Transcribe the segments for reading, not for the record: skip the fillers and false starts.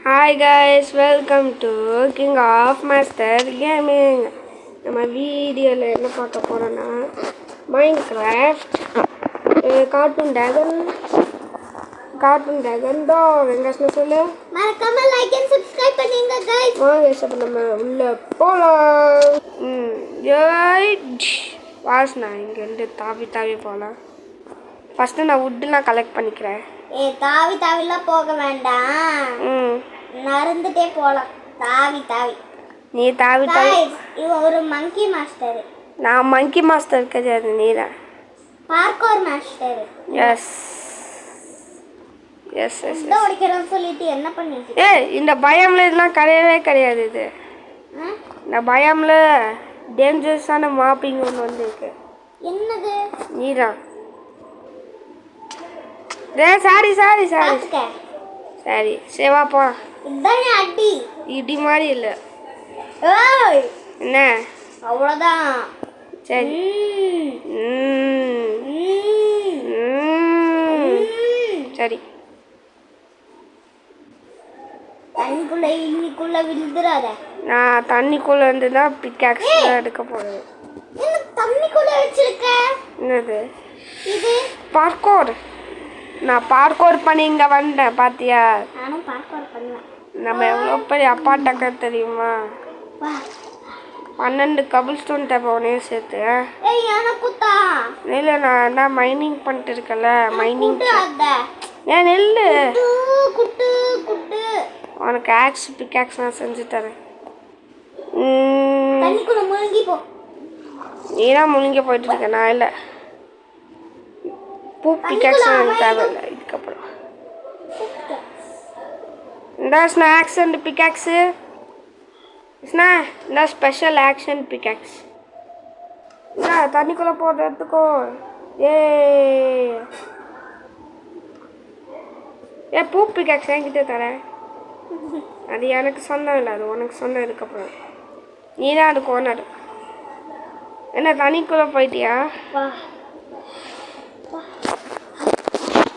Hi guys, welcome to King of Master Gaming. நம்ம வீடியோவில் என்ன பார்க்க போகிறோன்னா மைன்கிராஃப்ட் கார்ட்டூன் ட்ராகன் தான் வெங்காசன சொல்லு மறக்காம லைக் அண்ட் சப்ஸ்கிரைப் பண்ணுங்க गाइस. வாங்க இப்போ நம்ம உள்ள போலாம். வாஸ்னா இங்கேருந்து தாவி போகலாம். ஃபஸ்ட்டு நான் வுட்டெலாம் கலெக்ட் பண்ணிக்கிறேன். தாவிலாம் போக வேண்டாம். நடந்துட்டே போலாம். தாவி நீ தாவி இவன் ஒரு மங்கி மாஸ்டர். நான் மங்கி மாஸ்டர் கிடையாது, நீ தான் பார்க்கோர் மாஸ்டர். எஸ் இதை உடைக்கிறேன்னு சொல்லிட்டு என்ன பண்ணிட்டு? இந்த பயம்ல இதெல்லாம் கிடையாது. இது இந்த பயம்ல டேஞ்சரஸான மாப்பிங் ஒன்று வந்துருக்கு. என்னது? நீதான். சாரி சேவா போ. இதானே அடி. இடி மாதிரி இல்லை. ஏய் என்ன அவ்வளோதான். சரி சரி தண்ணிக்குள்ள விழுந்துடாத. நான் தண்ணிக்குள்ள இருந்து தான் பிக்காக்ஸ் எடுக்க போறேன். என்ன தண்ணிக்குள்ள வச்சிருக்க? என்னது இது? பார்க்கோர். நான் பார்க்கோர் பண்ணி இங்கே வந்தேன் பாத்தியா? நானும் பார்க்கோர் பண்ணுவேன். நம்ம எவ்வளோ பெரிய அப்பாட்டக்க தெரியுமா? 12 கபிள் ஸ்டோன் தேவை சேர்த்து. இல்லை நான் தான் மைனிங் பண்ணிட்டு இருக்கல. மைனிங் ஏன் நெல்லு உனக்கு ஆக்ஸ் பிக்காக்ஸ் நான் செஞ்சு தரேன். நீ தான் முழுங்கி போயிட்டு இருக்க, நான் இல்லை. பூ பிக்காக்ஸ் எனக்கு தேவையில்லை இதுக்கப்புறம். இந்த ஆக்ஷன் பிக்காக்ஸு இந்த ஸ்பெஷல் ஆக்ஷன் பிக்காக்ஸ் தண்ணிக்குள்ளே போடுறதுக்கோ. பூ பிக்காக்ஸ் என்கிட்ட தரேன். அது எனக்கு சொந்தம் இல்லை, அது உனக்கு சொந்தம். இதுக்கப்புறம் நீ தான் அதுக்கு ஓனர். என்ன தண்ணிக்குள்ளே போயிட்டியா?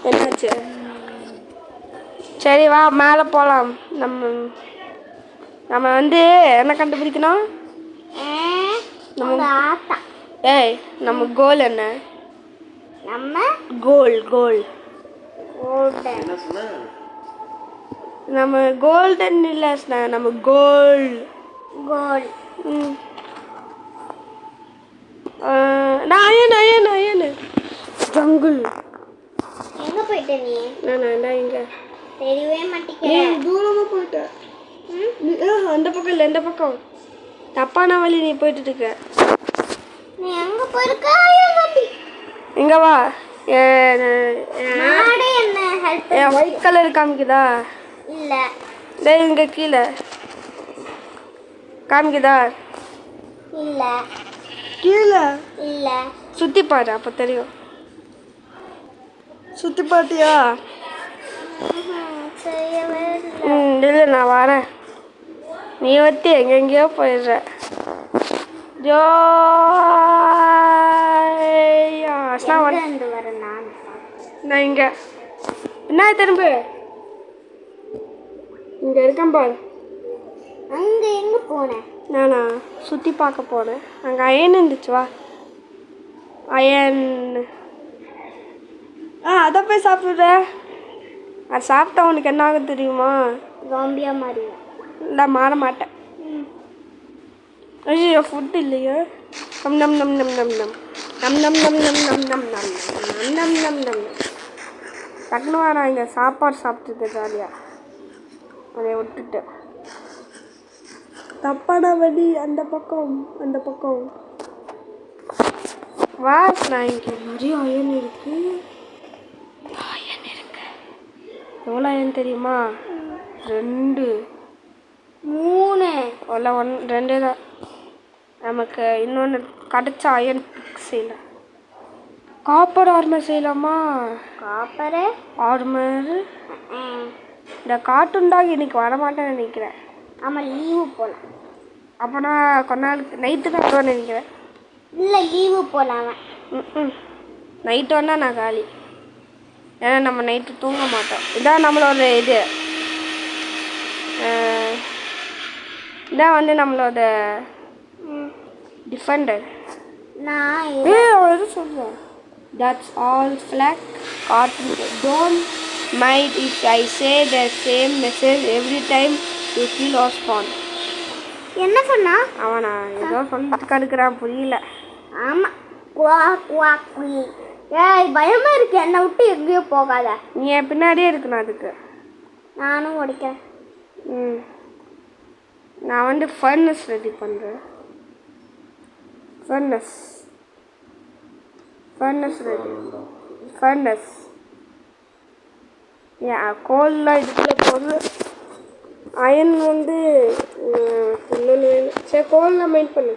என்னாச்சு? சரி வா மேலே போகலாம். நம்ம வந்து என்ன கண்டுபிடிக்கணும்? நம்ம கோல் என்ன? கோல் நம்ம கோல்டன் இல்லை, நம்ம கோல் அயன் ஜங்குள். எங்க போயிட்ட நீ? நான் இங்க தெரியவே மாட்டேங்கிறேன். தூரமா போயிட்டேன். அந்த பக்கம் இல்லை, இந்த பக்கம் தப்பான வழி நீ போயிட்டு இருக்க. நீ எங்க போயிருக்க? இங்க வா. என்ன ஒயிட் கலர் காமிக்குதா? இல்ல. டேய் இங்க கீழே காமிக்குதா? இல்ல. கீழே இல்ல. சுத்தி பாரு, அப்ப தெரியும். சுத்தி பாத்தியா? இல்லை நான் வரேன். நீ வத்தி எங்கெங்கேயோ போயிடுற. நான் இங்க என்ன திரும்ப இங்க இருக்கேன் பாரு. அங்க எங்க போனேன்? நானா சுத்தி பார்க்க போனேன். அங்க அயன் இருந்துச்சு. வா அயன். அதை போய் சாப்பிட்ற. அது சாப்பிட்டா உனக்கு என்ன ஆகும் தெரியுமா? ஜாம்பியா மாதிரி. இல்லை மாற மாட்டேன். ஐயோ ஃபுட் இல்லையா? நம் நம் நம் நம் நம் நம் நம் நம் நம் நம் நம் நம் நம் நம் நம் நம். டக்குனு நான் இங்கே சாப்பாடு சாப்பிட்டுருக்கேன் ஜாலியாக. அதை விட்டுட்டு தப்பான வழி. அந்த பக்கம் வா. நான் இங்கே நிறைய அயன் இருக்கு. எவ்வளோ அயன் தெரியுமா? 2 3 அவ்வளோ 2 தான். நமக்கு இன்னொன்று கிடச்ச அயன் பிக் செய்யலாம். காப்பர் ஆர்மர் செய்யலாமா? Copper armour. இந்த கார்ட்டூன் டாக் இன்னைக்கு வரமாட்டேன்னு நினைக்கிறேன். ஆமாம், லீவு போகலாம். அப்போ நான் கொஞ்ச நாளுக்கு நைட்டு தான் வருவேன்னு நினைக்கிறேன். இல்லை லீவு போகலாம். நைட்டு வந்தால் நான் காலி. ஏன்னா நம்ம நைட்டு தூங்க மாட்டோம். இதான் நம்மளோட இது இதான் வந்து நம்மளோட டிஃபெண்டர். நான் அவன் எதுவும் சொல்லுவேன். That's all flag cartoon. Don't mind if I say the same message every time you feel or spawn. என்ன சொன்னா? அவனா ஏதோ சொல்லிட்டு கடுக்கிறான், புரியல. ஆமா, குவா குவா குயி. ஏய், பயமா இருக்கு, என்னை விட்டு எங்கேயோ போகாத. நீ என் பின்னாடியே இருக்கணும் அதுக்கு. நானும் உடைக்கிறேன். நான் வந்து ஃபர்னஸ் ரெடி பண்ணுறேன். Furnace ready. ஃபர்னஸ் கோல்லாம் இதுக்குள்ள போகுது. அயன் வந்து இன்னொன்று வேணும். சரி, கோல்லாம் மெயின் பண்ணு.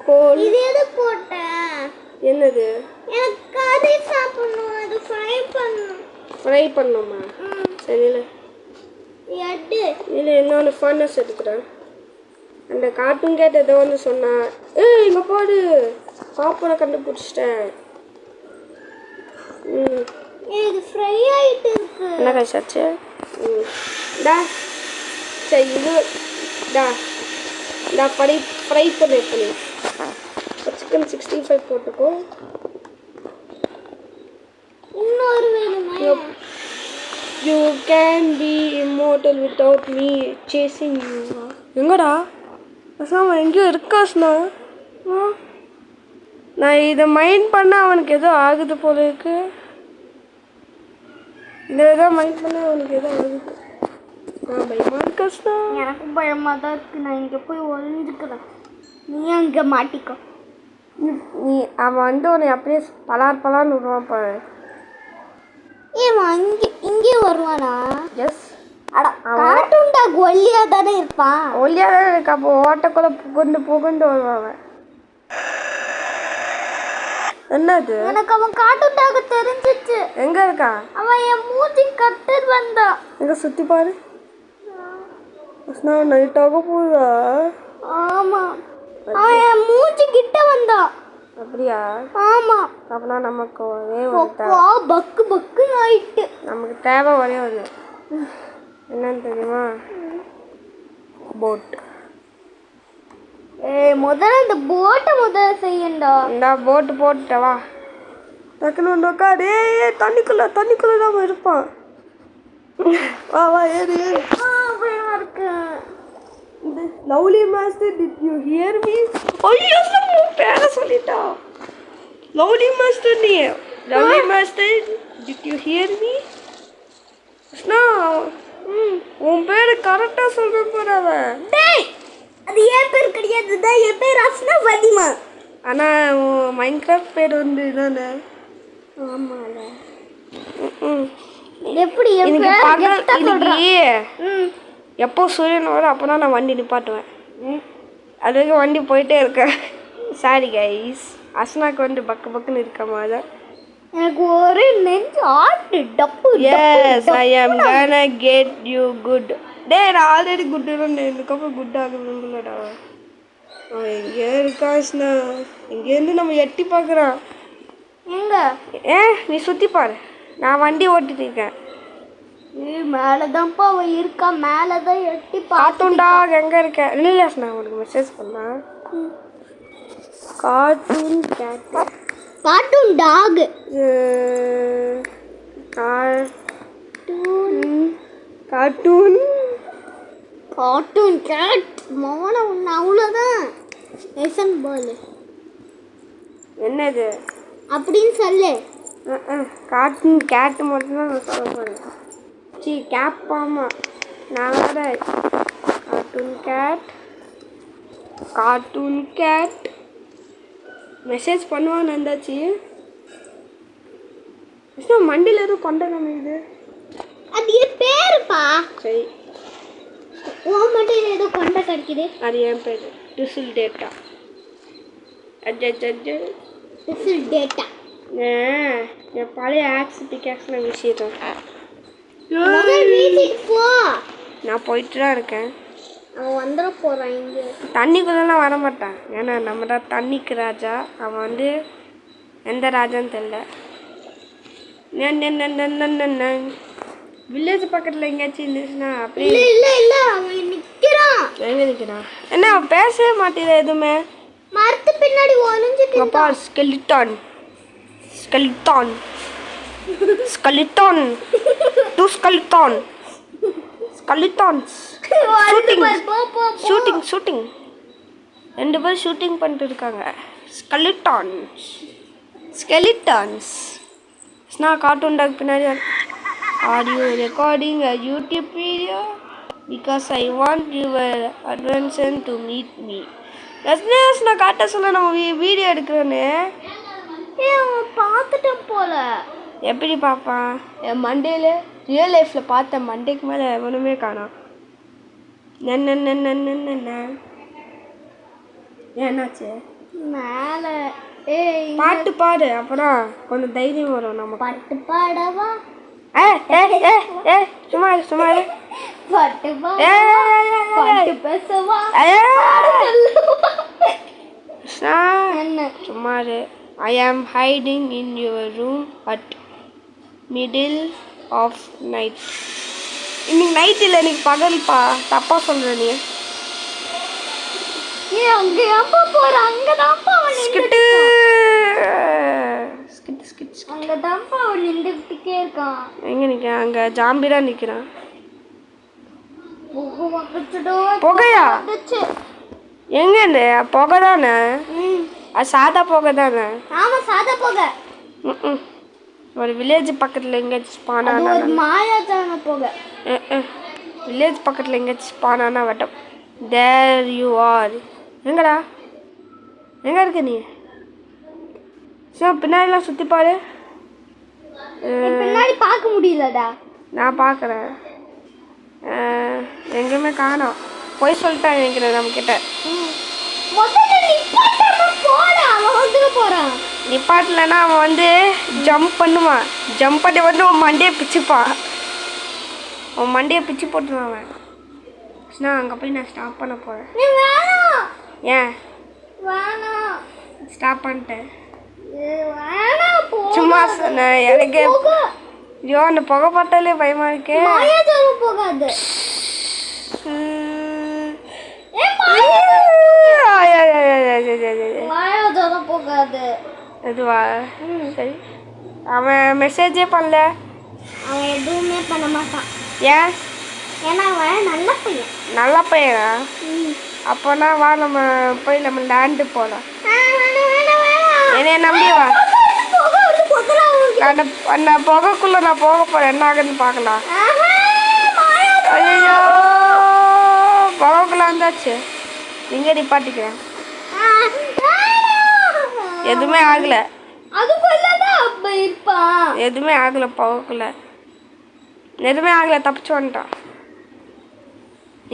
கோல் இது எது போட்டேன்? என்னது? எனக்கு கறி சாப்பிடணும், அது ஃப்ரை பண்ணணும். ஃப்ரை பண்ணணுமா? சரி, இல்லை எட்டு இல்லை இன்னொன்று ஃபர்னஸ் எடுக்கிறேன். அந்த கார்ட்டூன் கேட் ஏதோ வந்து சொன்னா, இங்கே போடு சாப்பிட கண்டுபிடிச்சிட்டேன். இது ஃப்ரை ஆகிட்டு இருக்கு. என்ன கழிச்சாச்சு? டா சரி, இது டா ஃப்ரை பண்ணி சிக்கன் 65 போட்டுக்கோ. இன்னொரு வேணுமா? You can be immortal without me chasing you. எங்கடா அசாம எங்கேயோ இருக்காஸ்ண்ணா. நான் இதை மைண்ட் பண்ண அவனுக்கு ஏதோ ஆகுது போல இருக்கு. இதை ஏதோ மைண்ட் பண்ண அவனுக்கு ஏதோ ஆகுது. நான் பயமா இருக்காஸ்ண்ணா. எனக்கும் பயமா தான் இருக்கு. நான் இங்கே போய் ஒளிஞ்சுக்கிறேன், நீ அங்கே மாட்டிக்கோ. நீ அவன் வந்து உன்னை அப்படியே பலார்னு விடுவான் பாரு. ஏமா இங்கே வருவானா? எஸ். அட, கார்ட்டூன் டாக் ஒல்லியா தானே இருப்பான். ஒல்லியாக தான் இருக்கா. அப்போ ஓட்டக்குள்ள புகுந்து வருவான். என்னது? எனக்கு அவன் கார்ட்டூன் டாக் தெரிஞ்சிச்சு. எங்க இருக்கா? அவன் என் மூஞ்சி கட்டர் வந்தான். எங்க சுத்தி பாரு. நைட்டாக போகுதா? ஆமா, அவன் என் மூஞ்சி கிட்ட வந்தான். அப்படியா? ஆமா. அப்படின்னா நமக்கு ஒரே பக்கு பக்கு ஆயிட்டு. நமக்கு தேவை ஒரே ஒன்று. என்னன்னு தெரியுமா? போட். முதல்ல இந்த போட்டை செய்யண்டா. இந்த போட்டு போட்டுட்டவா டக்குன்னு ஒன்று உட்காரு. தண்ணிக்குள்ள தான் இருப்பான். வா ஏறு. பயமா இருக்கு. Lovely master, did you hear me? ஐயோ, பேர சொல்லிட்டா. லவ்லி மாஸ்டர் நீ. Lovely master, did you hear me? உன் பேரு கரெக்டா சொல்ற போறாவ. அது என் பேர் கிடையாது, என் பேர் அஸ்னா வலிமா. ஆனா மைண்ட் கிராஃப்ட் பேர் வந்து இதானே. ஆமால. எப்படி எப்போ சூரியன் வரும் அப்போதான் நான் வண்டி நிப்பாட்டுவேன். அது வரைக்கும் வண்டி போயிட்டே இருக்கேன். சாரி கைஸ், அஸ்னாக்கு வந்து பக்குன்னு இருக்க மாதிரி. எனக்கு ஒரு நெஞ்சு ஆட்டு டப்பு. எஸ், ஐ ஆம் கோனா கெட் யூ குட். டேய், நான் ஆல்ரெடி குட் இருந்தேன். இதுக்கப்புறம் குட் ஆகுதுங்களடா. அவன் எங்கே இருக்காஸ்னா? இங்கேருந்து நம்ம எட்டி பார்க்குறான். எங்க? நீ சுற்றி பாரு. நான் வண்டி ஓட்டிட்டு இருக்கேன். மேலதான்ப்பா அவன் இருக்கா. மேலதான் எட்டி கார்ட்டூன்டா எங்க இருக்க? இல்லையாஸ், நான் உனக்கு மெசேஜ் பண்ணேன். Cartoon cat, cartoon dog, cartoon cat. மோன ஒன்று அவ்வளோதான். லேசன் பால் என்னது அப்படின்னு சொல்லு. கார்ட்டூன் கேட்டு மட்டும்தான் நான் சொல்ல போகிறேன். கேப்பாமா நான் வேற. கார்ட்டூன் கேட் மெசேஜ் பண்ணுவான்னு இருந்தாச்சு. மண்டியில் எதுவும் கொண்ட காமிக்குது. அது என் பேருப்பா. சரி, ஓ மண்டியில் ஏதோ கொண்ட கிடைக்குது. அது என் பேர் டிசில் டேட்டா. டிசில் டேட்டா. என் பழைய ஆக்ஸ் பிகாக்ஸில் விஷயம் போ. நான் போயிட்டு தான் இருக்கேன். அவன் வந்துட போகிறான். இங்கே தண்ணிக்குள்ளெல்லாம் வரமாட்டான். ஏன்னா நம்ம தான் தண்ணிக்கு ராஜா. அவன் வந்து எந்த ராஜான்னு தெரியல. வில்லேஜ் பக்கத்தில் எங்கேயாச்சும் இருந்துச்சுன்னா இல்ல அப்படியே இல்ல இல்ல அவன் நிக்கிறான். எங்கே நிற்கிறான்? என்ன அவன் பேசவே மாட்டேங்குது எதுவுமே. மரத்து பின்னாடி ஒளிஞ்சிட்டு அப்பா skeleton skeleton skeleton two skeleton ஸ்கெலிட்டான்ஸ் shooting shooting shooting 2 பேர் ஷூட்டிங் பண்ணிட்டு இருக்காங்க. ஸ்கெலிட்டான்ஸ் ஸ்கெலிட்டான்ஸ் நான் கார்ட்டூன் டாக் பின்னாடி audio recording a YouTube video because I want your attention to meet me. ரஸ்னேஸ் நான் காட்ட சொல்ல நம்ம வீடியோ எடுக்கிறேன்னு. அவன் பார்த்துட்டேன் போல. எப்படி பார்ப்பான்? என் மண்டேல ரியல் லைஃப்பில் பார்த்த மண்டேக்கு மேலே ஒன்றுமே காணோம். என்னாச்சு? மேலே பாட்டு பாடு, அப்புறம் கொஞ்சம் தைரியம் வரும் நம்ம. பாட்டு பாடவா? சும்மா சும்மா பாட்டு பாட்டு பேசவா? என்ன சும்மா I am hiding in your room at middle of night. இன்னைக்கு நைட் இல்லை, இன்னைக்கு பகல்ப்பா. தப்பா சொல்ற நீ. அங்க ஏப்பா போற? அங்கதான்ப்பா அவன் ஸ்கிட்டு ஸ்கிட் ஸ்கிட் அங்கதான்ப்பா அவன் நின்றுக்கிட்டே இருக்கான். எங்க நிற்கிறான்? அங்கே ஜாம்பிரா நிற்கிறான். புகையா? எங்க புகை தானே? அது சாதா புகை தானே? ஆமா சாதா புகை. ஒரு வில்லேஜ் பக்கத்தில் எங்கேயாச்சும் ஸ்பானானா மாயாஜான புகை. வில்லேஜ் பக்கத்தில் எங்கேயாச்சும் ஸ்பானானா வட்டம். There you are. எங்கடா எங்கே இருக்க நீ? பின்னாடிலாம் சுற்றி பாரு. பின்னாடி பார்க்க முடியலடா. நான் பார்க்குறேன். எங்கேயுமே காணோம். போய் சொல்லிட்டான் நினைக்கிறேன் நம்மக்கிட்ட. நிப்பாட்டலன்னா அவன் வந்து ஜம்ப் பண்ணுவான். ஜம்ப் பண்ணி வந்து அவன் மண்டையை பிச்சுப்பான். அவன் மண்டையை பிச்சு போட்டுருவான் அவன். நான் அங்கே போய் நான் ஸ்டாப் பண்ண போகிறேன். ஏன் ஸ்டாப் பண்ணிட்டேன்? சும்மா சொன்னேன். எனக்கு ஐயோ அந்த புகை பார்த்தாலே பயமா இருக்கே. போகாது. எதுவா? சரி, அவன் மெசேஜே பண்ணல. அவன் எதுவுமே பண்ண மாட்டான். ஏன்? ஏன்னா அவன் நல்ல பையன். நல்ல பையனா? அப்போனா வா நம்ம போய் நம்ம லேண்டு போகலாம். என்னைய நம்பி வா. அந்த புகைக்குள்ள நான் போக போறேன். என்ன ஆகுதுன்னு பார்க்கலாம். ஐயோ புகைக்குள்ள வந்தாச்சு. எங்கே நிப்பாட்டிக்கிறேன்? எதுவுமே ஆகல. எதுவுமே ஆகல. புகைக்குள்ள எதுவுமே ஆகல. தப்பிச்சு வந்துட்டான்.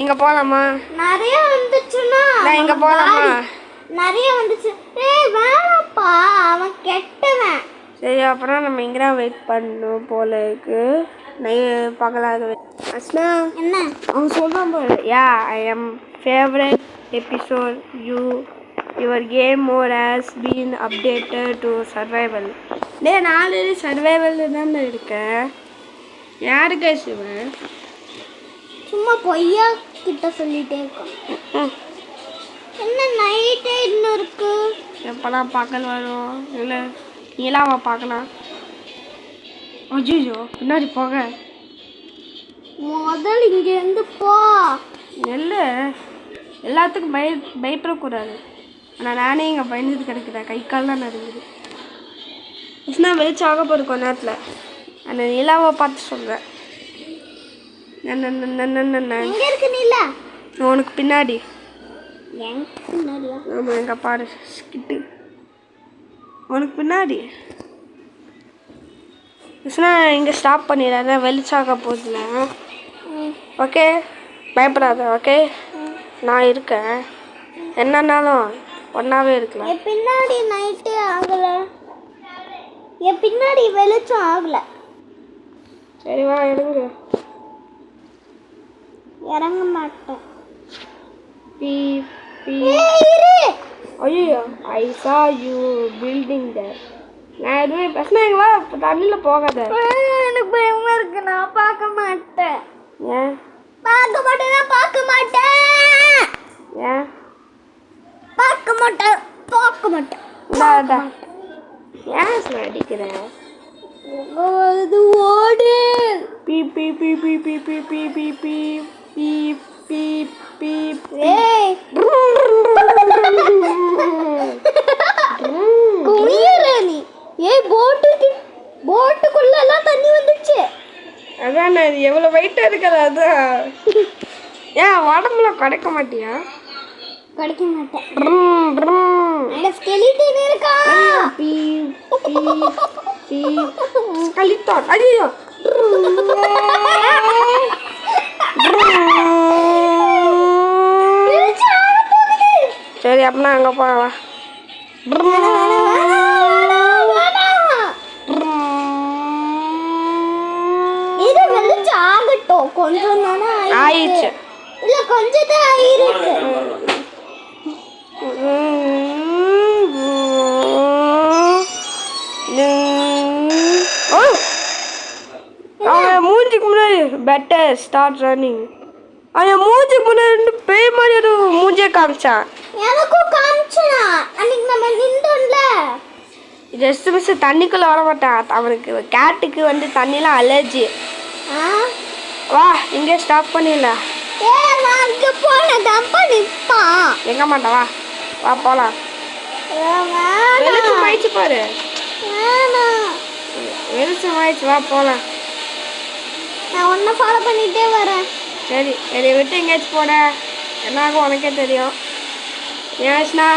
இங்க போலாமா? நிறைய வந்துச்சுன்னா இங்க போலாமா? நிறைய வந்துச்சு. வேணாப்பா, அவன் கெட்டவன். சரி, அப்புறம் நம்ம இங்கே வெயிட் பண்ணணும் போல இருக்கு. பகலாக அஸ்னா என்ன அவன் சொல்கிறான் போல. Yeah I am favourite episode your game mode has been updated to survival. நான் ஆல்ரெடி சர்வைவலில் தான் இருக்கேன். யாருக்கு சிவன் சும்மா பொய்யா கிட்ட சொல்லிட்டே இருக்கான். என்ன நைட்டே இன்னும் இருக்கு. எப்போலாம் பகல் வரும்? இல்லை நீலாவை பார்க்கலாம். அஜிஜோ பின்னாடி போக. முதல் இங்கேருந்து போ. இல்லை எல்லாத்துக்கும் பயப்படக்கூடாது. ஆனால் நானே இங்கே பயந்துட்டு கிடக்குறேன். கை கால்லாம் நடுங்குது. நான் வெளிச்சம் ஆக போகிற கொஞ்ச நேரத்தில். அந்த நிலாவை பார்த்து சொல்கிறேன். எங்க இருக்கு நீலா? உனக்கு பின்னாடி. பின்னாடியா? ஆமாம், எங்கே பாரு கிட்டு உனக்கு பின்னாடி. இங்கே ஸ்டாப் பண்ணிடுறேன். வெளிச்சாக போதில்ல. ஓகே, பயப்படாத. ஓகே, நான் இருக்கேன். என்னன்னாலும் ஒன்றாவே இருக்கலாம். என் பின்னாடி நைட்டே ஆகலை. என் பின்னாடி வெளிச்சம் ஆகலை. சரி வா எடுங்க. இறங்க மாட்டேன். ஐயோ ஐ சா யூ பில்டிங் தேர். நான் எதுவுமே பேசினா எங்களா தண்ணியில் போகாத. எனக்கு பயமா இருக்கு, நான் பார்க்க மாட்டேன். ஏன் பார்க்க மாட்டேன், நான் பார்க்க மாட்டேன். ஏன் பார்க்க மாட்டேன், பார்க்க மாட்டேன். இந்தா ஏன் சார் அடிக்கிறேன்? அது ஓடு. பீ பீ பீ பீ பீ பீ பீ பீ பீ பீ பீ பீ. ஏய் குனியற நீ. ஏய் போட்டுக்குள்ள எல்லாம் தண்ணி வந்துச்சு. அதான் நான் எவ்வளோ வெயிட்டாக இருக்குது அதான். ஏன் உடம்புல கிடைக்க மாட்டியா? கிடைக்க மாட்டேன். அந்த ஸ்கெலிட்டன் இருக்கா? பீ பீ பீ ஸ்கெலிட்டன். ஐயோ சரி அப்படின்னா அங்கே போகலாம். இது வெளிச்சு ஆகட்டும். கொஞ்சம் தானே ஆயிடுச்சு. இல்ல கொஞ்சம் தான் ஆயிருக்கு. அவன் மூஞ்சிக்கு முன்னாடி பெட்டர் ஸ்டார்ட் ரன்னிங். அவன் மூஞ்சிக்கு முன்னாடி பேய் மாதிரி ஒரு மூஞ்சியை காமிச்சான். எனக்கும் காமிச்சா அன்னைக்கு நம்ம நின்றோம்ல. ஜஸ்ட் மிஸ் தண்ணிக்குள்ளே வர மாட்டான். அவனுக்கு கேட்டுக்கு வந்து தண்ணிலாம் அலர்ஜி. வா இங்கே ஸ்டாப் பண்ணிடலாம். அங்க போன தப்பா நிற்பான். எங்க மாட்டா வா வா போகலாம். வெளிச்சம் ஆயிடுச்சு பாரு. வெளிச்சம் ஆயிடுச்சு வா போகலாம். நான் ஒன்றை ஃபாலோ பண்ணிகிட்டே வரேன். சரி என்னை விட்டு எங்கேயாச்சும் போட என்னாகும் உனக்கே தெரியும். ஏஸ்னா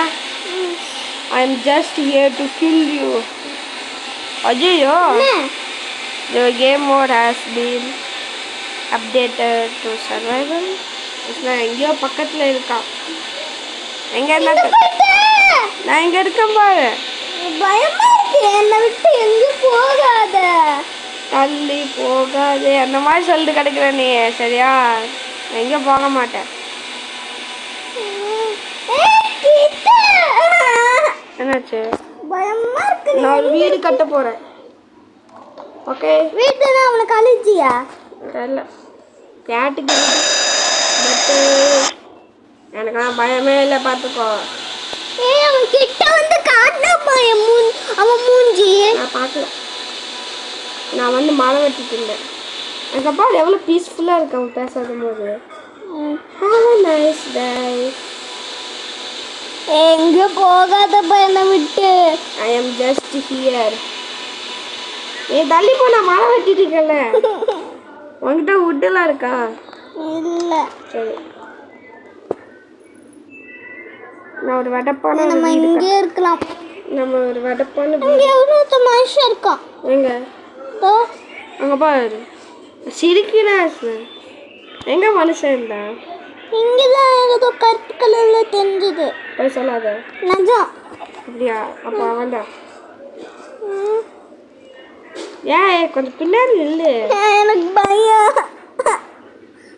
I am just here to kill you. ஐயோ the game mode has been updated to survival. எங்கேயோ பக்கத்தில் இருக்கான். எங்கே இருந்தா நான் இங்கே இருக்கேன் பாரு. பயமா இருக்கு. என்னை விட்டு எங்கேயும் போகாத. தள்ளி போகாது அந்த மாதிரி சொல்லிட்டு கிடைக்கிற நீ. சரியா நான் எங்கேயும் போக மாட்டேன். என்னாச்சு? பயமா இருக்கு. நான் ஒரு வீடு கட்ட போகிறேன். ஓகே வீட்டு தான் அவனுக்கு அழிச்சியா? தெரியல கேட்டுக்கு பட்டு எனக்குலாம் பயமே இல்லை பார்த்துக்கோ. அவன் கிட்ட வந்து காட்டினா பயம். அவன் மூஞ்சி நான் பார்க்கல. நான் வந்து மழை வெட்டிட்டு இருந்தேன். எனக்கு அப்பா எவ்வளோ பீஸ்ஃபுல்லாக இருக்கு அவன் பேசாத போது. Have a nice day. எங்க போகாத பையனை விட்டு. I am just here. நீ தள்ளி போனா மழை வெட்டிட்டு இருக்கல. உன்கிட்ட வுட்டெல்லாம் இருக்கா? இல்லை. சரி நான் ஒரு வடப்பான நம்ம இங்கே இருக்கலாம். நம்ம ஒரு வடப்பான இங்கே ஒரு மனுஷன் இருக்கான். எங்க அங்கே பாரு சிரிக்கிறா. எங்க மனுஷன் இருந்தா? இங்கதான் ஏதோ கருப்பு கலர்ல தெரிஞ்சது. போய் சொல்லாத. நிஜம். அப்படியா? அப்போ அவன்தான். ஏன் கொஞ்சம் பின்னாடி இல்லை. எனக்கு பயம்.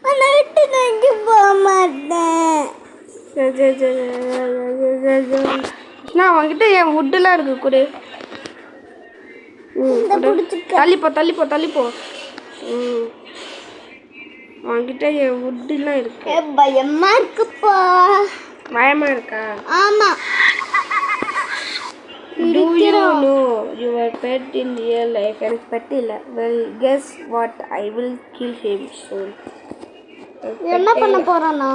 ஆனா விட்டு நான் இங்கே போக மாட்டேன். நான் உங்ககிட்ட என் வுட்டெல்லாம் இருக்கு கொடு. தள்ளிப்போ தள்ளிப்போ தள்ளிப்போ. உங்ககிட்ட என் வுட்டெல்லாம் இருக்கு. பயமா இருக்குப்பா. பயமா இருக்கா? ஆமா. Do you know your pet in real life? எனக்கு பெட் இல்லை. Well, guess what? I will kill him soon. என்ன பண்ண போறானா?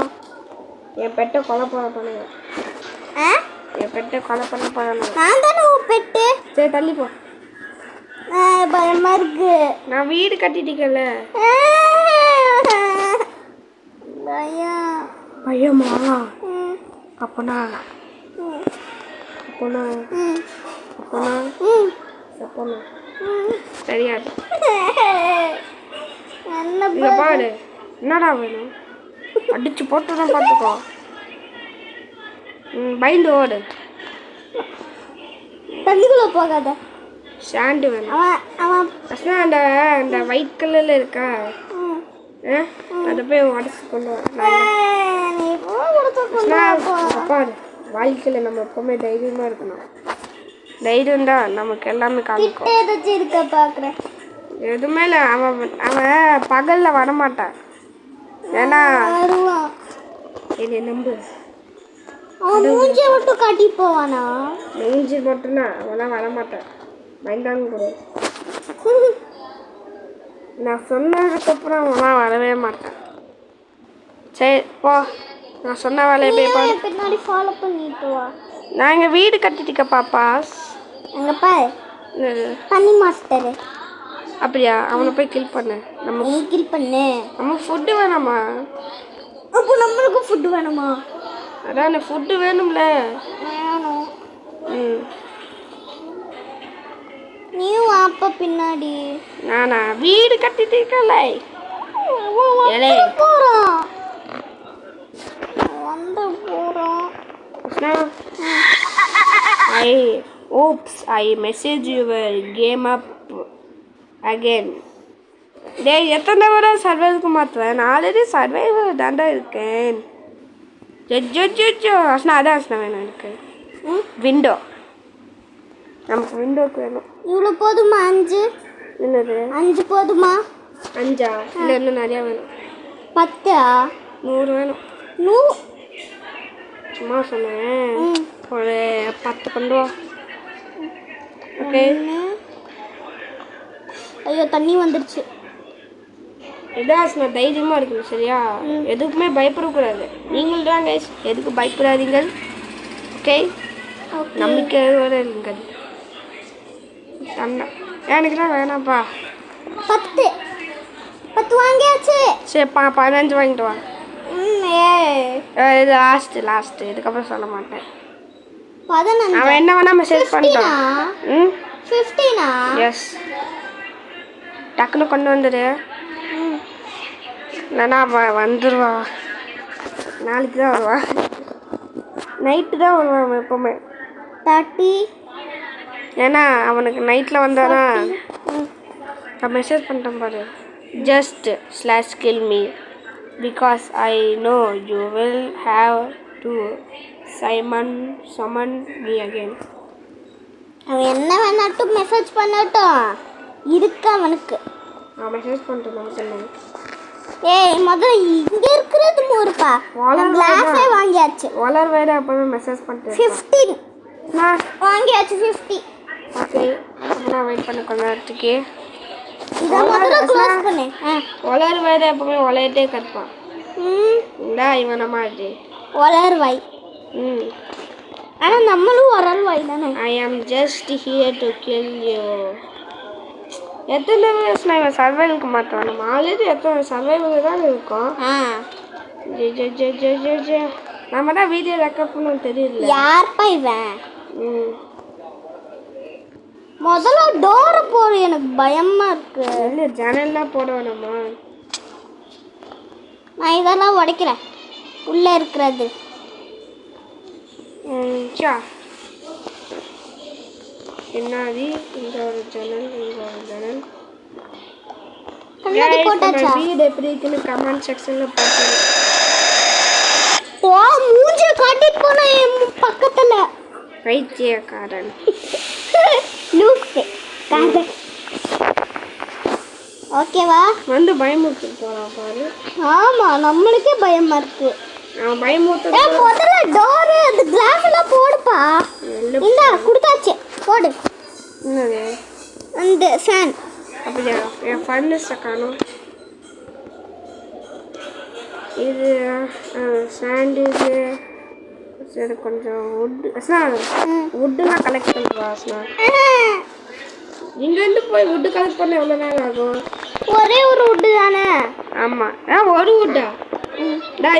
என் பெட்டை கொலை பண்ண பண்ணுங்க. என் பெட்டை கொலை பண்ண போறானா? நான் தானே உன் பெட்டு. சரி தள்ளிப்போ. பயமா இருக்கு. நான் வீடு கட்டிட்டீங்கல்ல. பயம். பயமா? அப்பனா அப்பனா அப்பனா அப்பனா தெரியாது. இங்க பாரு என்னடா வேணும்? அடிச்சு போட்டு தான் பார்த்துக்கோ. பயந்து ஓடு. தண்ணிக்குள்ள போகாத. சாண்டு வேணும். அவன் அந்த அந்த ஒயிட் கலர்ல இருக்கா? அதை போய் உடச்சு கொண்டு வர. பாரு வாழ்க்கையில் நம்ம எப்பவுமே தைரியமாக இருக்கணும். தைரியம் தான் நமக்கு எல்லாமே காமிக்கும். கிட்ட ஏதாச்சும் இருக்க பார்க்குறேன். எதுவுமே இல்லை. அவன் பகலில் வரமாட்டான். ஏன்னா வருவான். என்னை நம்பு. அவன் மூஞ்சியை மட்டும் காட்டி போவானா? மூஞ்சி மட்டும்தான், அவெல்லாம் வரமாட்டான். பயந்தாங்க கூட. நான் சொன்னதுக்கப்புறம் அவன் வரவே மாட்டான். சரி போ, நான் சொன்ன வேலையை போய் பாரு. பின்னாடி ஃபாலோ பண்ணிட்டு வா. நான் இங்கே வீடு கட்டிட்டிக்க பாப்பாஸ். அங்கே பாரு, தண்ணி மாஸ்டரு. அப்படியா? அவனை போய் கில் பண்ணு. நம்ம கில் பண்ணு. நம்ம ஃபுட்டு வேணாமா? அப்போ நம்மளுக்கும் ஃபுட்டு வேணுமா? அதான் ஃபுட்டு வேணும்ல. வேணும். ம், நீயும் வாப்பா பின்னாடி. நானா வீடு கட்டிட்டு இருக்கல. போறோம் வந்து போறோம். I message your game up again. டேய், எத்தனை தடவை சர்வைவருக்கு மாற்றுவேன்? நான் ஆல்ரெடி சர்வைவர் தாண்டா இருக்கேன். ஜோ அஸ்னா, அதான் அஸ்னா வேணும் எனக்கு. விண்டோ, நமக்கு விண்டோக்கு வேணும். இவ்வளோ போதுமா? 5? என்னது 5 போதுமா? 5ஆ? இல்லை இன்னும் நிறையா வேணும். 10? 100 வேணும். 100? சும்மா சொன்னேன். ஒரு 10 கொண்டு வா. ஓகே. ஐயோ, தண்ணி வந்துடுச்சு. இதான் நான் தைரியமாக இருக்கணும், சரியா? எதுக்குமே பயப்படக்கூடாது. நீங்களும் தான் கைஸ், எதுக்கு பயப்படாதீங்க. ஓகே, நம்பிக்கையோடு இருங்கள். அண்ணா எனக்கு தான் வேணாம்ப்பா. 10 வாங்கியாச்சு. சரி 15 வாங்கிட்டு வா. இது லாஸ்ட்டு இதுக்கப்புறம் சொல்ல மாட்டேன். 15. அவன் என்ன வேணா மெசேஜ் பண்ணிட்டான். 15? எஸ், டக்குன்னு கொண்டு வந்துடு. இல்லைன்னா அவன் வந்துடுவா. நாளைக்கு தான் வருவா. நைட்டு தான் வருவான் அவன் எப்போவுமே. 30. ஏன்னா அவனுக்கு நைட்டில் வந்தானா. நான் மெசேஜ் பண்ணிட்டேன் பாரு. Just /kill me because I know you will have to summon me again. அவன் என்ன வேணாட்டும் மெசேஜ் பண்ணட்டும், இருக்கு அவனுக்கு. நான் மெசேஜ் பண்ணிட்டேன் நமக்கு. ஏய், முதல்ல இங்கே இருக்கிறது மூருப்பா. கிளாஸே வாங்கியாச்சு. வளர் வேறு அப்போவே மெசேஜ் பண்ணிட்டேன். 15 நான் வாங்கியாச்சு. 50. ஓகே, நான் வெயிட் பண்ண கொஞ்ச நேரத்துக்கு. இதை முதல்ல க்ளோஸ் பண்ணு. வளர் வேறு எப்போவுமே வளையிட்டே கற்பான். இந்தா இவனை மாதிரி வளர்வாய். ஆனால் நம்மளும் வளர்வாய் தானே. I am just here to kill you. எத்தனை வயசு நான் இவன் சர்வைவலுக்கு மாற்றுவேன்? நம்ம ஆல்ரெடி எத்தனை சர்வைவல் தான் இருக்கோம். நம்ம தான் வீடியோ ரெக்கார்ட் பண்ணணும் தெரியல. யார்ப்பா இவன்? முதல்ல டோரை போடு, எனக்கு பயமா இருக்கு. இல்லை, ஜன்னல்லாம் போட வேணாமா? நான் இதெல்லாம் உடைக்கிறேன் உள்ளே இருக்கிறது. என்னது? இங்கே ஒரு ஜன்னல், இங்கே ஒரு ஜன்னல். வீடு எப்படி இருக்குன்னு கமெண்ட் செக்ஷன்ல போட்டு. ஓ, மூஞ்சி காட்டிட்டு போனா என் பக்கத்துல. பைத்தியக்காரன். லூசு காதல். ஓகேவா? வந்து பயமுறுத்து போறான் பாரு. ஆமா, நம்மளுக்கே பயமா இருக்கு. அவன் பயமுறுத்து. முதல்ல டோர் அந்த கிளாஸ் எல்லாம் போடுப்பா. இந்தா கொடுத்தாச்சு, போடு. என்னது? அந்த ஃபேன். அப்படியா? என் ஃபர்னஸை காணும். இது சாண்ட். இது சரி, கொஞ்சம் வுட்டுலாம் கலெக்ட் பண்ணுவா. இங்கேருந்து போய் வுட்டு கலெக்ட் பண்ண எவ்வளோ நேரம் ஆகும்? ஒரே ஒரு வுட்டு தானே? ஆமாம், ஒரு வுட்டா?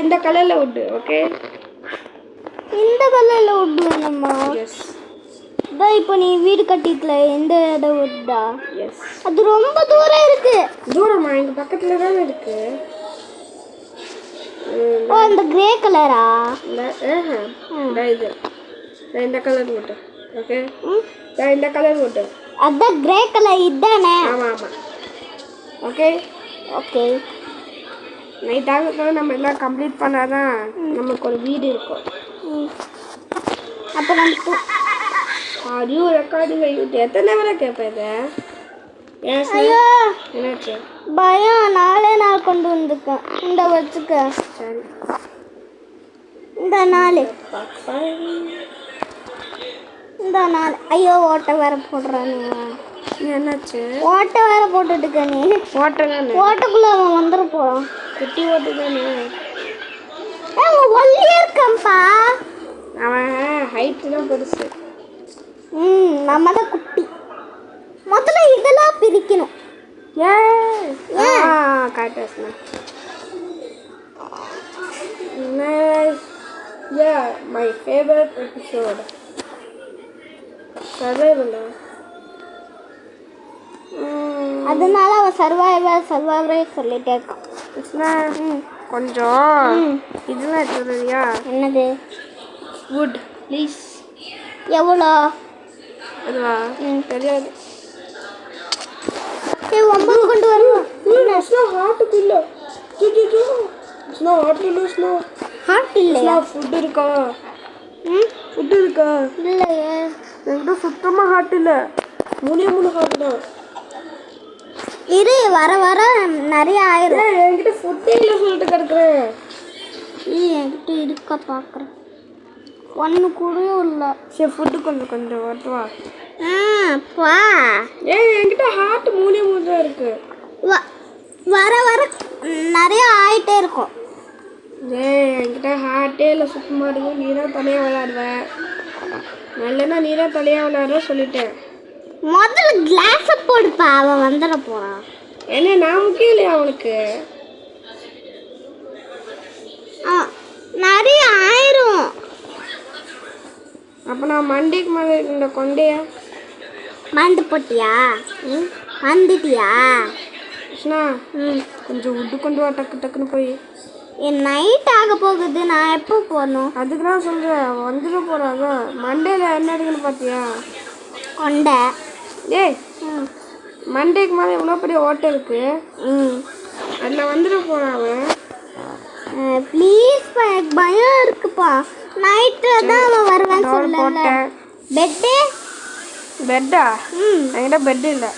இந்த கலரில் வுட்டு. ஓகே, இந்த கலரில் வுட்டு வேணுமா? எஸ். இதான் இப்போ நீ வீடு கட்டிக்கல, எந்த இடம் வுட்டா? எஸ். அது ரொம்ப தூரம் இருக்கு. தூரமா? எங்கள் பக்கத்தில் தானே இருக்கு. ஓ, அந்த கிரே கலரா? இல்லை, இது இந்த கலர் வுட்டு. ஓகே, இந்த கலர் வுட்டு. அதான் கிரே கலர் இதுதானே? ஆமாம் ஆமாம். Okay okay. நைட் ஆக நம்ம எல்லாம் கம்ப்ளீட் பண்ணாதான் நமக்கு ஒரு வீடு இருக்கும். அப்போ நம்ம ஆடியோ ரெக்கார்டிங் எத்தனை வரை கேட்பேன் இதை ஏன் சார் ஐயோ என்னாச்சு பயம் நாள் கொண்டு வந்துருக்கேன் இந்த வச்சுக்க சரி இந்த நாள் ஐயோ ஓட்டை வேற போடுறானே என்னாச்சு ஓட்டை வேற போட்டுட்டு நீ ஓட்டை தானே ஓட்டுக்குள்ள அவன் வந்துட போறான் குட்டி ஓட்டு தானே அவன் ஒல்லியா இருக்கான்ப்பா அவன் ஹைட்டு தான் பெருசு நம்ம தான் குட்டி முதல்ல இதெல்லாம் பிரிக்கணும் கரெக்டாக nice yeah my favorite episode survival அதனால அவன் சர்வைவரே சொல்லிட்டே இருக்கான் கொஞ்சம் இதெல்லாம் எடுத்துறியா என்னது wood please எவ்வளோ அதுவா தெரியாது 9 கொண்டு வருவோம் ஹார்ட்டுக்குள்ள ஸ்னோ ஹார்ட் இல்லையா ஃபுட் இருக்கா ஃபுட் இருக்கா இல்லையே என்கிட்ட சுத்தமாக ஹார்ட் இல்லை 3 ஹார்ட் தான் இரு வர நிறைய ஆயிரும் என்கிட்ட ஃபுட்டே இல்லை சொல்லிட்டு கிடக்குறேன் என்கிட்ட இருக்க பார்க்குறேன் ஒன்று கூட இல்லை சரி ஃபுட்டு கொஞ்சம் வரட்டுவா பா என்கிட்ட ஹார்ட் 3 தான் இருக்கு வர நிறைய ஆயிட்டே இருக்கும் என்கிட்ட ஹார்ட்டே இல்லை சுத்தமாக இருக்கும் நீ தான் தலையாக விளையாடுவேன் நல்லனா நீ தான் தலையாக விளையாடுற சொல்லிட்டேன் முதல்ல கிளாஸை போடுப்பா அவன் வந்துட போகிறான் என்ன நான் முக்கியம் இல்லையா அவனுக்கு நிறைய ஆயிரும் அப்போ நான் மண்டைக்கு மேலே இந்த கொண்டையா மண்டு போட்டியா வந்துட்டியா கிருஷ்ணா கொஞ்சம் விட்டு கொண்டு வா டக்குன்னு போய் நைட் ஆக போகுது நான் எப்போ போகணும் அதுக்கு தான் சொல்கிறேன் வந்துட போகிறாங்க மண்டேல என்ன எடுக்கணும் பார்த்தியா கொண்டை ஏய் மண்டேக்கு மேலே இவ்வளோ பெரிய ஓட்டை இருக்கு அதில் வந்துட போகிறாங்க ப்ளீஸ் எனக்கு பயம் இருக்குப்பா நைட்டில் தான் அவன் வருவேன்னு சொல்லல பெட்டா என்கிட்ட பெட்டு இல்லை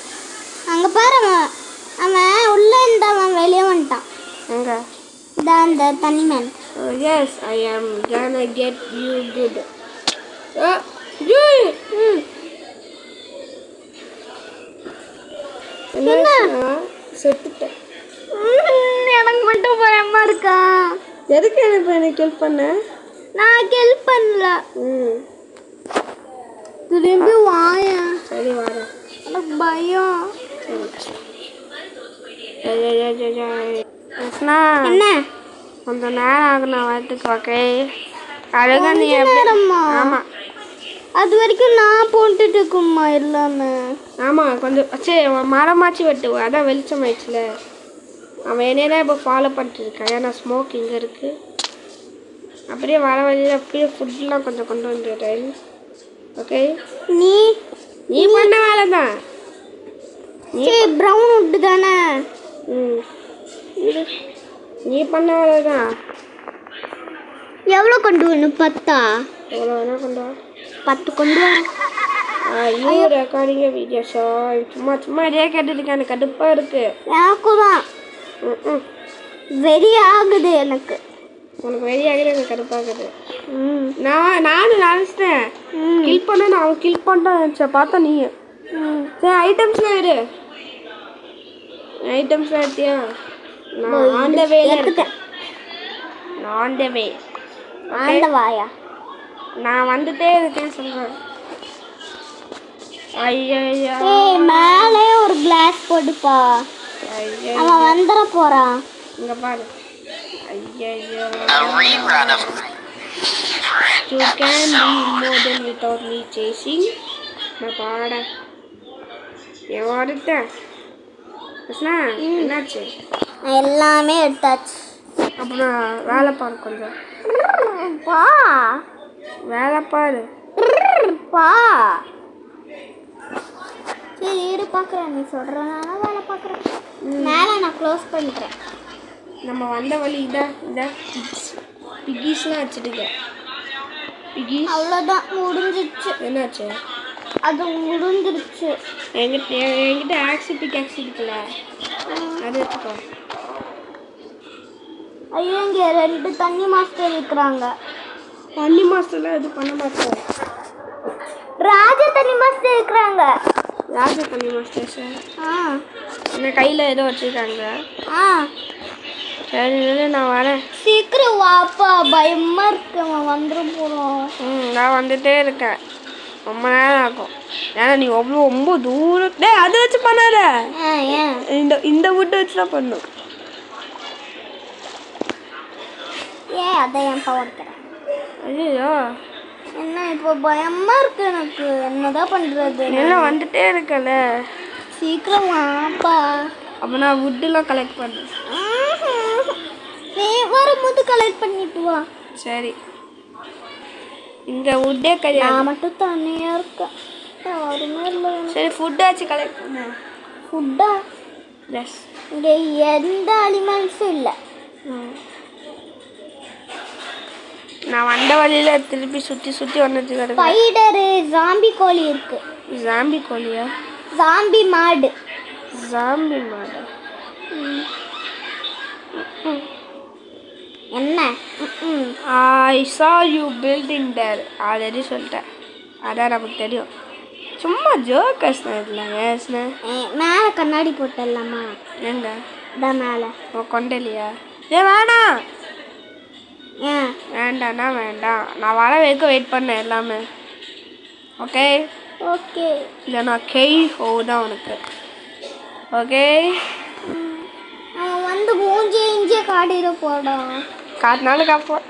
அங்கே பாரு அவன் உள்ளே இருந்தவன் வெளியே வந்துட்டான் எங்கே அந்த தண்ணி மேன் எஸ் ஐ ஆம் gonna get you good செத்துட்டேன் எனக்கு மட்டும் பயமா இருக்கா எதுக்கு எனக்கு ஹெல்ப் பண்ண நான் ஹெல்ப் பண்ணல திரும்பி வாயா சரி வரேன் எனக்கு பயம் என்ன கொஞ்சம் நேரம் ஆகும் நான் வரத்துக்கு ஓகே அழகா நீ ஆமாம் அது வரைக்கும் நான் போட்டுட்டு இருக்கும்மா எல்லாமே ஆமாம் கொஞ்சம் சரி மரமாச்சு வெட்டு அதான் வெளிச்சம் ஆயிடுச்சுல அவன் என்னையே தான் இப்போ ஃபாலோ பண்ணிட்டு இருக்கான் ஏன்னா ஸ்மோக் இங்கே இருக்குது அப்படியே வர வழியில் அப்படியே ஃபுட்லாம் கொஞ்சம் கொண்டு வந்துடுறேன் ஓகே நீ பண்ண வேலை தான் ப்ரௌன் உட்டு தானே நீ பண்ண வேலை தான் எவ்வளோ கொண்டு வரணும் 10 எவ்வளோ வேணா கொண்டு வா 10 கொண்டு வர ஐயோ ரெக்கார்டிங்க வீடியோஸா சும்மா இதே கேட்டுருக்கேன் எனக்கு கடுப்பாக இருக்குது எனக்கும் தான் வெறி ஆகுது எனக்கு உனக்கு வெறி ஆகுது எனக்கு கடுப்பாகுது நானும் நினச்சிட்டேன் கில் பண்ண நான் அவன் கில் பண்ணிட்டான் நினச்சேன் பார்த்தா நீ சரி ஐட்டம்ஸ்லாம் இரு ஐட்டம்ஸ்லாம் எடுத்தியா நான் ஆன் த வே இருக்கேன் நான் ஆன் த வே ஆண்ட வாயா நான் வந்துட்டே இருக்கேன் சொல்கிறேன் ஐயா மேலே ஒரு கிளாஸ் போட்டுப்பா அவன் வந்துட போறான் இங்க பாரு ஐயா you can be more than without me chasing நான் பாட எவ்வளோட்டேன் என்னாச்சு எல்லாமே எடுத்தாச்சு அப்புறம் வேலை பாரு கொஞ்சம் பா வேலை பாரு பா சரி இரு பார்க்குறேன் நீ சொல்கிறனால வேலை பார்க்குறேன் மேலே நான் க்ளோஸ் பண்ணிக்கிறேன் நம்ம வந்த வழி இந்த பிகிஸ்லாம் வச்சுட்டுக்க பிகிஸ் அவ்வளோதான் முடிஞ்சிச்சு என்னாச்சு அது முடிஞ்சிருச்சு. என்கிட்ட ஆக்சி பிகாக்ஸ் இருக்குல்ல, அது வச்சுக்கோ. ஐயோ இங்க 2 தண்ணி மாஸ்டர் இருக்கிறாங்க. தண்ணி மாஸ்டர்லாம் எதுவும் பண்ண மாட்டோம். ராஜ தண்ணி மாஸ்டர் இருக்கிறாங்க. ராஜ தண்ணி மாஸ்டர் சார் என்ன கையில் ஏதோ வச்சுருக்காங்க. சரி நான் வரேன். சீக்கிரம் வாப்பா, பயமா இருக்கு. வந்துட போகிறோம். நான் வந்துட்டே இருக்கேன். ரொம்ப நேரம் ஆகும். ஏன்னா நீ ரொம்ப தூரத்தே அதை வச்சு பண்ணாத. இந்த வுட்டு வச்சு தான் பண்ணும். அதை ஏன் பவர்க்கிறேன். ஐயோ என்ன இப்போ பயமா இருக்கு எனக்கு. என்னதான் பண்றது? எல்லாம் வந்துட்டே இருக்கல. சீக்கிரம் வாப்பா. அப்போ நான் வுட்டெல்லாம் கலெக்ட் பண்ணேன். நீ வரும்போது கலெக்ட் பண்ணிட்டு வா. சரி இங்கே வுட்டே கிடையாது. நான் மட்டும் தனியாக இருக்கேன். யாருமே இல்லை. சரி ஃபுட்டாச்சு கலெக்ட் பண்ண. ஃபுட்டா? எஸ். இங்கே எந்த அனிமல்ஸும் இல்லை. நான் வந்த வழியில் திருப்பி சுற்றி வந்துட்டு கிடக்கு. ஸ்பைடரு, ஜாம்பி கோழி இருக்கு. ஜாம்பி கோழியா? ஜாம்பி மாடு. ஜாம்பி மாடு என்ன? ஐ saw you building there. Already சொல்லிட்டேன். அதான் நமக்கு தெரியும். சும்மா ஜோக்கர்ஸ் இதில் ஏஸ்ண்ணே. மேலே கண்ணாடி போட்டுடலாமா? எங்க? இதான் மேலே. கொண்டலையா? வேணாம். வேண்டாண்ணா வேண்டாம். நான் வர வரைக்கும் வெயிட் பண்ணேன் எல்லாமே. Okay okay. இல்லை நான் கெய் தான் உனக்கு. ஓகே அவன் வந்து மூஞ்சி இஞ்சிய காட்டிட போடான். காட்டினாலும் காப்போம்.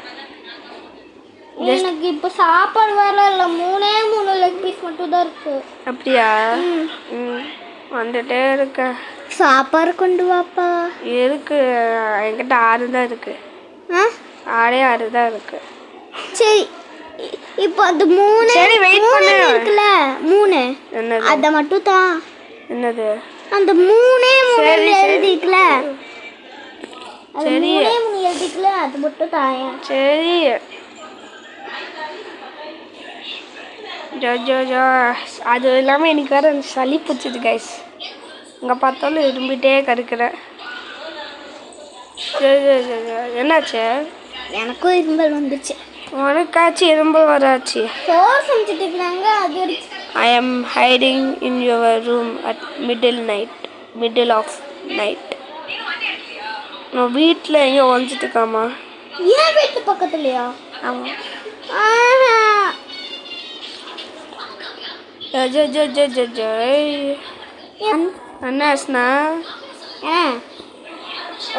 எனக்கு இப்போ சாப்பாடு வேற இல்லை. 3 லெக் பீஸ் மட்டும் தான் இருக்கு. அப்படியா? வந்துட்டே இருக்க. சாப்பாடு கொண்டு வாப்பா. இருக்கு என்கிட்ட 6 தான் இருக்கு. 6 தான் இருக்கு. சரி இப்போ அது 3. சரி வெயிட் பண்ணு. இருக்குல்ல 3. என்னது? அதை மட்டும் தான். என்னது? அந்த 3 எழுதிக்கல. சரி 3 எழுதிக்கல. அது மட்டும் தாயா. சரி ஜோ அது இல்லாமல் எனக்கு வேறு சளி பிடிச்சிது கைஸ். இங்கே பார்த்தாலும் இரும்பிட்டே கடுக்கிறேன். என்னாச்சு? எனக்கும் இரும்பல் வந்துச்சு. உனக்காச்சு இரும்பல் வராச்சு. சோறு செஞ்சுட்டு இருக்கிறாங்க. அது I am hiding in your room at middle of night. நான் வீட்டில் எங்கேயோ ஒழிஞ்சிட்டு இருக்காமா? ஏன் வீட்டு பக்கத்துலையா? ஆமாம். என்னாச்சுண்ணா?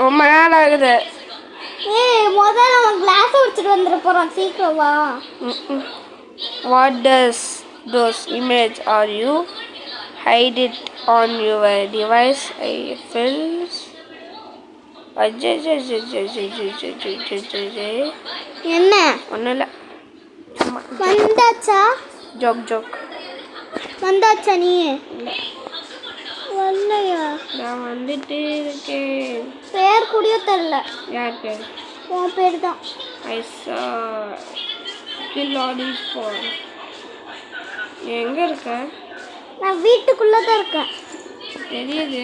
ரொம்ப நேரம் ஆகுது. முதல்ல அவன் கிளாஸ் வச்சுட்டு வந்துட போகிறான். சீக்கிரம் வா. What does those image are you? Hide it on your device. I feels. என்ன? ஒன்றும் இல்லை. வந்தாச்சா? ஜோக் வந்தாச்சா? நீ வரலையா? நான் வந்துட்டு இருக்கேன். பேர் கூடயோ தெரியல. யார் பேர்? உன் பேர் தான். I saw kill all these four. எங்கே இருக்க? நான் வீட்டுக்குள்ளே தான் இருக்கேன். தெரியுது.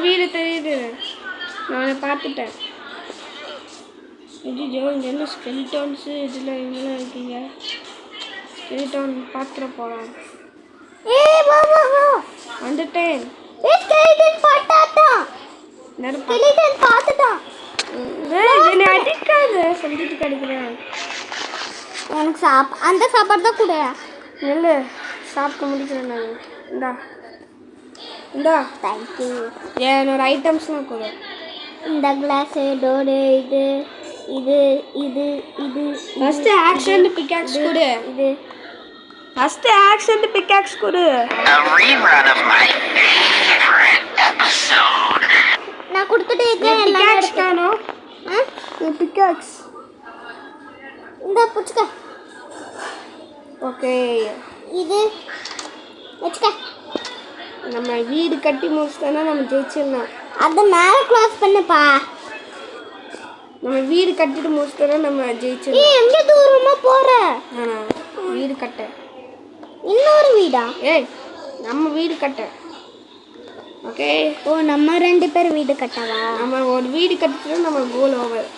வீடு தெரியுது. நான் பார்த்துட்டேன். ஐயோ இங்கே என்ன ஸ்கெலிட்டன்ஸு இதில் இங்கெல்லாம் இருக்கீங்க. ஸ்கெலிட்டன் பார்த்துட போகலாம். வா வா வா. வந்துட்டேன். ஸ்கெலிட்டன் பார்த்தாதான். ஸ்கெலிட்டன் பார்த்துட்டான். என்னை அடிக்காத சொல்லிட்டு கிடைக்கிறேன். எனக்கு அந்த சாப்பாடு தான் கூட. இல்லை சாப்பிட்டு முடிக்கிறேன் நான். இந்தா தேங்க்யூ. என்னோட ஐட்டம்ஸ்லாம் கூட. இந்த கிளாஸு, டோரு, இது இது இது இது ஃபஸ்ட்டு ஆக்ஷன் பிக்காக்ஸ் கொடு. இது ஃபஸ்ட்டு ஆக்ஷன் பிக்காக்ஸ் கொடு. நான் கொடுத்துட்டே இருக்கேன். பிக்காக்ஸ் காணோம். பிக்காக்ஸ் இந்த புச்சுக்க. ஓகே இது வச்சுக்க. நம்ம வீடு கட்டி முடிச்சிட்டோன்னா நம்ம ஜெயிச்சிடலாம். அதை மேலே க்ளாஸ் பண்ணுப்பா. நம்ம வீடு கட்டிட்டு முடிச்சிட்டோன்னா நம்ம ஜெயிச்சிடலாம். எங்கே தூரமாக போகிற? வீடு கட்ட இன்னொரு வீடா? ஏய் நம்ம வீடு கட்ட. ஓகே. ஓ நம்ம 2 பேர் வீடு கட்டவா? நம்ம ஒரு வீடு கட்டிட்டு நம்ம கோல் ஓவர்.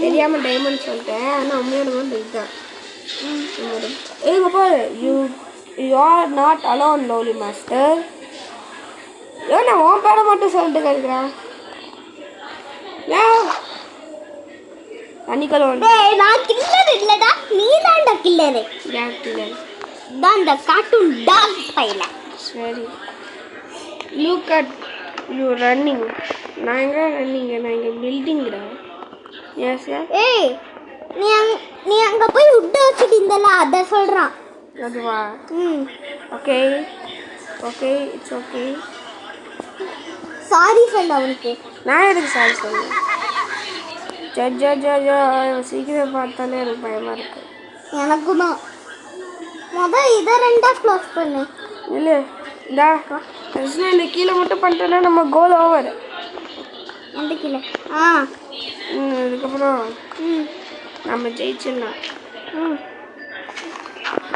தெரியாமல் டைமண்ட் சொல்லிட்டேன். ஆனால் உண்மையான வந்து இதுதான். ஏங்க பாரு, you are not alone lovely master. ஏன் நான் உன் பேரை மட்டும் சொல்லிட்டு கேட்குறேன். ஏன் தண்ணிக்கல் வந்து நான் கில்லர் இல்லடா, நீ தான்டா கில்லரு. ஏன் கில்லர் தான் இந்த கார்ட்டூன் டாக் பையில. சரி, லுக் அட் யூ ரன்னிங். நான் எங்கே ரன்னிங்க? நான் இங்கே பில்டிங்கிறா. Yes sir. ஏய் நீ அங்கே போய் உட்ட வச்சுட்டு இருந்தல, அதை சொல்கிறான். அதுவா? Okay okay, it's okay. Sorry சொல்ல அவனுக்கு. நான் எதுக்கு சாரி சொல்லுவேன்? ஜோ சீக்கிரம் பார்த்தாலே எனக்கு பயமாக இருக்கு. எனக்கு தான். இதை 2 க்ளோஸ் பண்ணு. இல்லை இந்தா கிருஷ்ணா, இந்த கீழே மட்டும் பண்ணிட்டோன்னா நம்ம கோல் ஓவர். அந்த கீழே அதுக்கப்புறம் நம்ம ஜெயிச்சிடலாம்.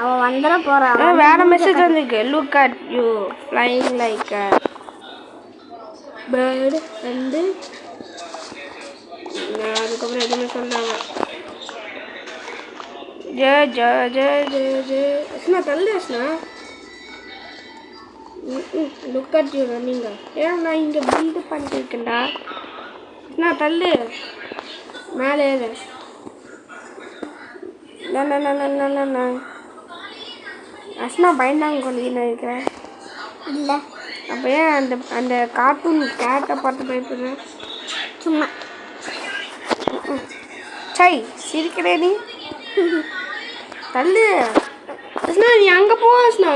அவன் வந்துட போகிறான். வேற மெசேஜ் வந்துருக்கு. Look at you flying like a bird. வந்து அதுக்கப்புறம் எதுவுமே சொன்னாங்க. ஜெய் தள்ளு அஸ்னா. Look at you running. ஏன் நான் இங்கே பில்டு பண்ணிருக்கேன்டா. நான் தள்ளு மேலே ஏறு. அஸ்னா பயந்தாங்க கொண்டு இருக்கிறேன். இல்லை அப்போ ஏன் அந்த கார்ட்டூன் கேட்டை பார்த்து பயப்படுறேன்? சும்மா சை சிரிக்கிறே நீ. தள்ளு அஸ்னா, நீ அங்கே போ அஸ்னா.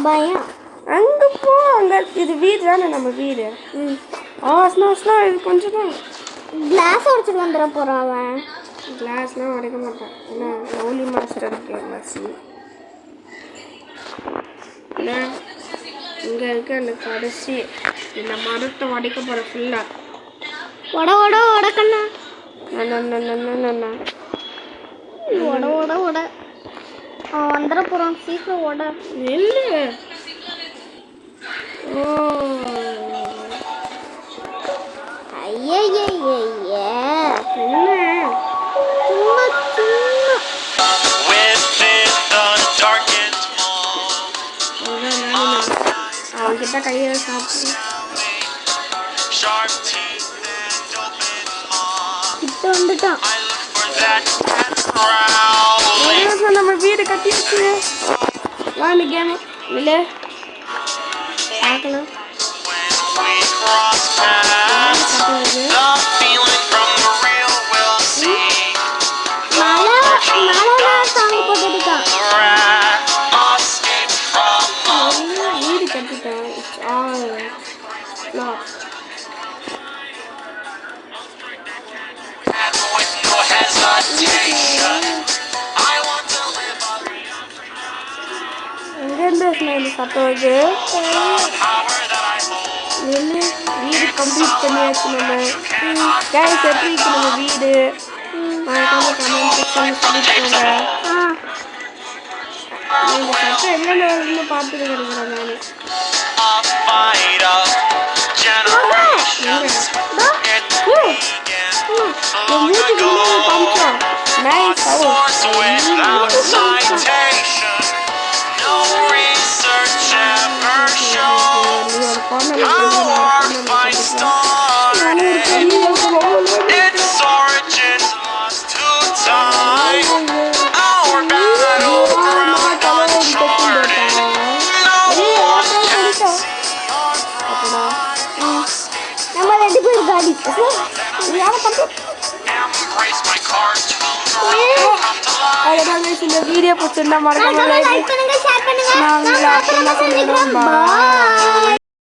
பயம். அங்கே போ. அங்கே இது வீடு தானே, நம்ம வீடு. அஸ்னா இது கொஞ்சம் தான். கிளாஸ் உடச்சிட்டு வந்துட போகிறான் அவன். கிளாஸ்லாம் உடைக்க மாட்டான். ஏன்னா லவ்லி மாஸ்டருக்கு மசி. இல்லை இங்கே இருக்க அந்த கடைசி இந்த மரத்தை உடைக்க போகிற ஃபுல்லாக உடக்கண்ணா. அவன் வந்துட போகிறான். சீக்கிரம் ஓட. இல்லை ஓ ஐயே என்ன அவன்கிட்ட கையை சாப்பிட்டு கிட்ட வந்துட்டான். நம்ம வீடு கட்டிடுச்சு. வாங்க கேமு இல்லை பார்க்கலாம். வீடு கட்டிட்டோம். It's all flop. எங்கேருந்து ஸ்மைலி சத்தம் வருது? வீடு கம்ப்ளீட் பண்ணியாச்சு நம்ம. கேஸ் எப்படி இருக்கு நம்ம வீடு? மறக்காம கமெண்ட் செக்ஷன் சொல்லிட்டு இந்த சத்தம் எங்கெல்லாம் வருதுன்னு பார்த்துட்டு கிடைக்கிறேன் இந்த வீடியோ பிடிச்சிருந்தா மறக்காம லைக் பண்ணுங்க, ஷேர் பண்ணுங்க. நான்